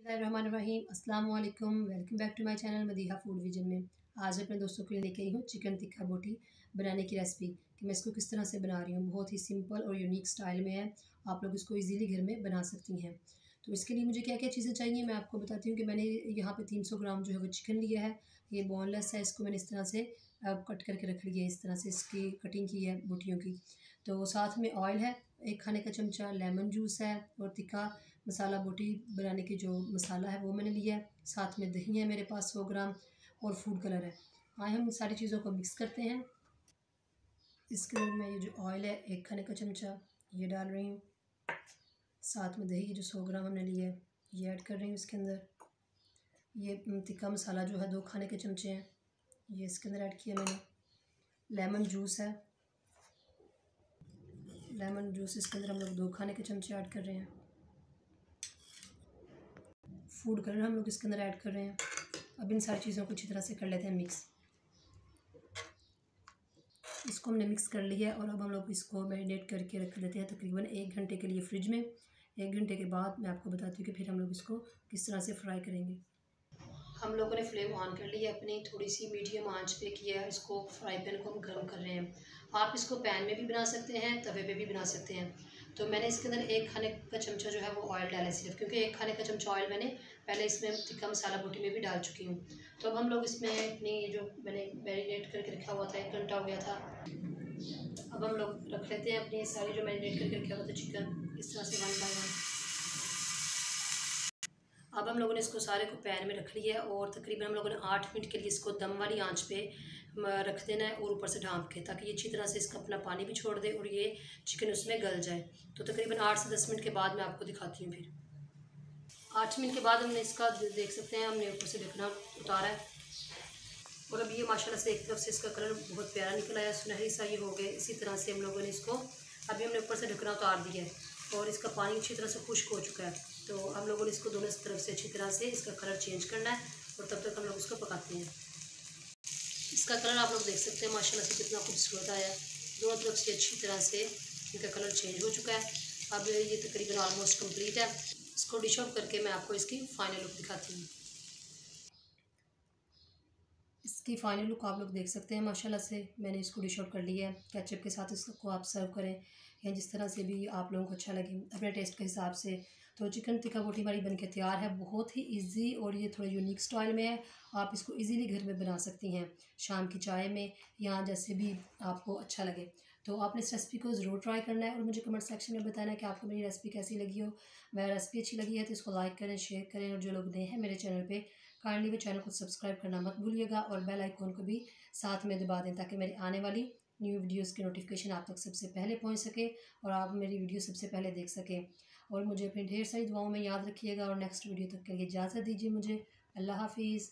बिस्मिल्लाहिर्रहमानिर्रहीम, अस्सलाम वालेकुम। Welcome back to my channel Madiha food vision में। आज अपने दोस्तों के लिए लेके आई हूँ चिकन टिक्का बोटी बनाने की रेसिपी कि मैं इसको किस तरह से बना रही हूँ। बहुत ही सिंपल और यूनिक स्टाइल में है, आप लोग इसको इजीली घर में बना सकती हैं। तो इसके लिए मुझे क्या क्या चीज़ें चाहिए मैं आपको बताती हूँ कि मैंने यहाँ पे 300 ग्राम जो है वो चिकन लिया है। ये बोनलेस है, इसको मैंने इस तरह से कट करके रख लिया है, इस तरह से इसकी कटिंग की है बोटियों की। तो साथ में ऑयल है, 1 खाने का चमचा, लेमन जूस है और तिक्का मसाला बोटी बनाने की जो मसाला है वो मैंने लिया है। साथ में दही है मेरे पास 100 ग्राम और फूड कलर है। आए हम सारी चीज़ों को मिक्स करते हैं। इसके अंदर मैं ये जो ऑयल है 1 खाने का चमचा ये डाल रही हूँ। साथ में दही जो 100 ग्राम हमने लिया है ये ऐड कर रही हूँ इसके अंदर। ये तिक्का मसाला जो है 2 खाने के चमचे हैं, ये इसके अंदर ऐड किया मैंने। लेमन जूस है, लेमन जूस इसके अंदर हम लोग 2 खाने के चमचे ऐड कर रहे हैं। फूड कलर हम लोग इसके अंदर ऐड कर रहे हैं। अब इन सारी चीज़ों को अच्छी तरह से कर लेते हैं मिक्स। इसको हमने मिक्स कर लिया और अब हम लोग इसको मैरिनेट करके रख देते हैं तकरीबन 1 घंटे के लिए फ्रिज में। 1 घंटे के बाद मैं आपको बताती हूँ कि फिर हम लोग इसको किस तरह से फ्राई करेंगे। हम लोगों ने फ्लेम ऑन कर लिया अपनी, थोड़ी सी मीडियम आंच पे किया है इसको। फ्राई पैन को हम गर्म कर रहे हैं। आप इसको पैन में भी बना सकते हैं, तवे पे भी बना सकते हैं। तो मैंने इसके अंदर 1 खाने का चमचा जो है वो ऑयल डाला है सिर्फ, क्योंकि 1 खाने का चमचा ऑयल मैंने पहले इसमें टिक्का मसाला बोटी में भी डाल चुकी हूँ। तो अब हम लोग इसमें अपनी जो मैंने मैरिनेट करके रखा हुआ था 1 घंटा हो गया था, अब हम लोग रख लेते हैं अपनी सारी जो मैरिनेट करके रखा हुआ था चिकन इस तरह से 1 बाय 1। अब हम लोगों ने इसको सारे को पैन में रख लिया और तकरीबन हम लोगों ने 8 मिनट के लिए इसको दम वाली आंच पे रख देना है और ऊपर से ढाँप के, ताकि ये अच्छी तरह से इसका अपना पानी भी छोड़ दे और ये चिकन उसमें गल जाए। तो तकरीबन 8 से 10 मिनट के बाद मैं आपको दिखाती हूँ। फिर 8 मिनट के बाद हमने इसका देख सकते हैं, हमने ऊपर से ढकना उतारा है और अब ये माशाल्लाह से एक तरफ से इसका कलर बहुत प्यारा निकला है, सुनहरी सा ये हो गया। इसी तरह से हम लोगों ने इसको अभी हमने ऊपर से ढकना उतार दिया है और इसका पानी अच्छी तरह से खुश्क हो चुका है। तो हम लोगों ने इसको दोनों तरफ से अच्छी तरह से इसका कलर चेंज करना है और तब तक हम लोग इसको पकाते हैं। इसका कलर आप लोग देख सकते हैं माशाल्लाह से कितना खूबसूरत आया है। दोनों तरफ से अच्छी तरह से इनका कलर चेंज हो चुका है। अब ये तकरीबन ऑलमोस्ट कंप्लीट है। इसको डिश आउट करके मैं आपको इसकी फ़ाइनल लुक दिखाती हूँ। इसकी फ़ाइनल लुक आप लोग देख सकते हैं माशाल्लाह से। मैंने इसको डिश आउट कर लिया है। केचप के साथ इसको आप सर्व करें या जिस तरह से भी आप लोगों को अच्छा लगे अपने टेस्ट के हिसाब से। तो चिकन टिक्का बोटी हमारी बनके तैयार है। बहुत ही इजी और ये थोड़ा यूनिक स्टाइल में है। आप इसको इजीली घर में बना सकती हैं, शाम की चाय में या जैसे भी आपको अच्छा लगे। तो आपने इस रेसिपी को ज़रूर ट्राई करना है और मुझे कमेंट सेक्शन में बताना है कि आपको मेरी रेसिपी कैसी लगी हो। मेरी रेसिपी अच्छी लगी है तो इसको लाइक करें, शेयर करें और जो लोग नए हैं मेरे चैनल पे काइंडली वो चैनल को सब्सक्राइब करना मत भूलिएगा और बेल आइकॉन को भी साथ में दबा दें, ताकि मेरी आने वाली न्यू वीडियोस की नोटिफिकेशन आप तक सबसे पहले पहुंच सके और आप मेरी वीडियो सबसे पहले देख सकें। और मुझे अपनी ढेर सारी दुआओं में याद रखिएगा और नेक्स्ट वीडियो तक के लिए इजाज़त दीजिए मुझे। अल्लाह हाफिज़।